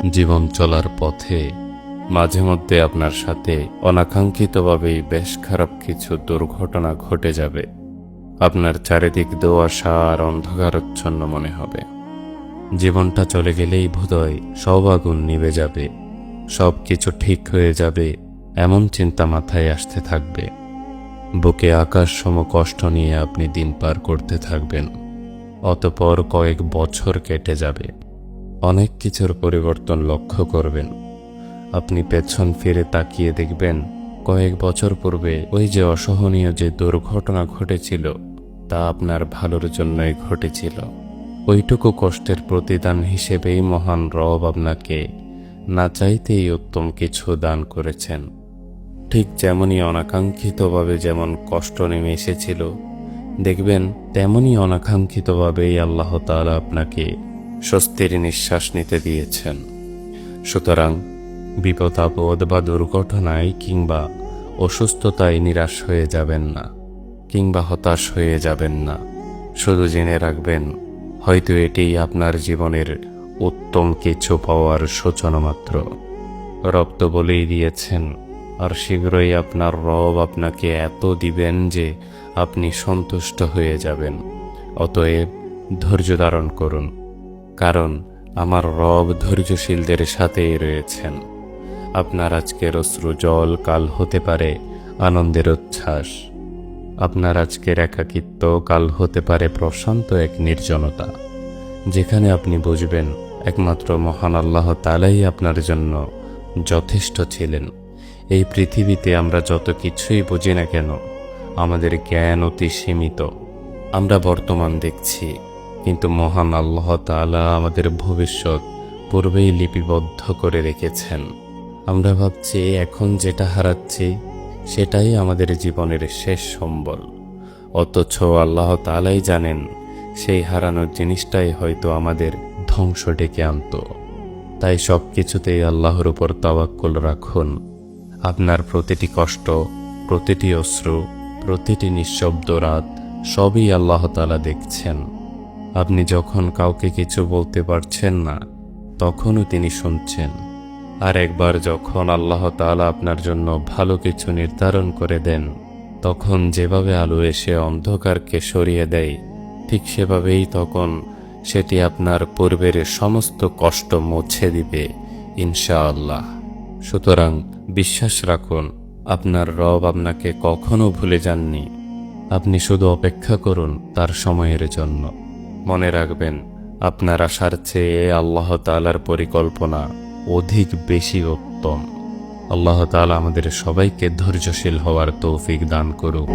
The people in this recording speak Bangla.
জীবন চলার পথে মাঝে মধ্যে আপনার সাথে অনাকাঙ্ক্ষিতভাবেই বেশ খারাপ কিছু দুর্ঘটনা ঘটে যাবে। আপনার চারিদিক দোআশা আর অন্ধকারাচ্ছন্ন মনে হবে। জীবনটা চলে গেলেই বোধহয় সব আগুন নিভে যাবে, সব কিছু ঠিক হয়ে যাবে, এমন চিন্তা মাথায় আসতে থাকবে। বুকে আকাশ সম কষ্ট নিয়ে আপনি দিন পার করতে থাকবেন। অতঃপর কয়েক বছর কেটে যাবে, অনেক কিছুর পরিবর্তন লক্ষ্য করবেন। আপনি পেছন ফিরে তাকিয়ে দেখবেন কয়েক বছর পূর্বে ওই যে অসহনীয় যে দুর্ঘটনা ঘটেছিল তা আপনার ভালোর জন্যই ঘটেছিল। ওইটুকু কষ্টের প্রতিদান হিসেবেই মহান রব আপনাকে না চাইতেই উত্তম কিছু দান করেছেন। ঠিক যেমনই অনাকাঙ্ক্ষিতভাবে যেমন কষ্ট নেমে এসেছিল, দেখবেন তেমনই অনাকাঙ্ক্ষিতভাবেই আল্লাহ তাআলা আপনাকে স্বস্তির নিঃশ্বাস নিতে দিয়েছেন। সুতরাং বিপদ আপদ বা দুর্ঘটনায় কিংবা অসুস্থতায় নিরাশ হয়ে যাবেন না, কিংবা হতাশ হয়ে যাবেন না। শুধু জেনে রাখবেন, হয়তো এটিই আপনার জীবনের উত্তম কিছু পাওয়ার সূচনা মাত্র। রব তো বলেই দিয়েছেন, আর শীঘ্রই আপনার রব আপনাকে এত দিবেন যে আপনি সন্তুষ্ট হয়ে যাবেন। অতএব ধৈর্য ধারণ করুন, কারণ আমার রব ধৈর্যশীলদের সাথেই রয়েছেন। আপনার আজকের অশ্রু জল কাল হতে পারে আনন্দের উচ্ছ্বাস। আপনার আজকের একাকিত্ব কাল হতে পারে প্রশান্ত এক নির্জনতা, যেখানে আপনি বুঝবেন একমাত্র মহান আল্লাহ তাআলাই আপনার জন্য যথেষ্ট ছিলেন। এই পৃথিবীতে আমরা যত কিছুই বুঝি না কেন, আমাদের জ্ঞান অতি সীমিত। আমরা বর্তমান দেখছি, কিন্তু মহান আল্লাহ তাআলা আমাদের ভবিষ্যৎ পূর্বেই লিপিবদ্ধ করে রেখেছেন। আমরা ভাবছি এখন যেটা হারাচ্ছি সেটাই আমাদের জীবনের শেষ সম্বল, অথচ আল্লাহ তাআলাই জানেন সেই হারানোর জিনিসটাই হয়তো আমাদের ধ্বংস ডেকে আনত। তাই সব কিছুতেই আল্লাহর উপর তাওয়াক্কুল রাখুন। আপনার প্রতিটি কষ্ট, প্রতিটি অশ্রু, প্রতিটি নিঃশব্দ রাত সবই আল্লাহ তাআলা দেখছেন। আপনি যখন কাউকে কিছু বলতে পারছেন না, তখনও তিনি শুনছেন। আর একবার যখন আল্লাহ তাআলা আপনার জন্য ভালো কিছু নির্ধারণ করে দেন, তখন যেভাবে আলো এসে অন্ধকারকে সরিয়ে দেয়, ঠিক সেভাবেই তখন সেটি আপনার পূর্বের সমস্ত কষ্ট মুছে দিবে ইনশাআল্লাহ। সুতরাং বিশ্বাস রাখুন, আপনার রব আপনাকে কখনো ভুলে যাননি। আপনি শুধু অপেক্ষা করুন তার সময়ের জন্য। মনে রাখবেন, আপনার আশার চেয়ে আল্লাহ তাআলার পরিকল্পনা অধিক বেশি উত্তম। আল্লাহ তাআলা আমাদের সবাইকে ধৈর্যশীল হওয়ার তৌফিক দান করুক।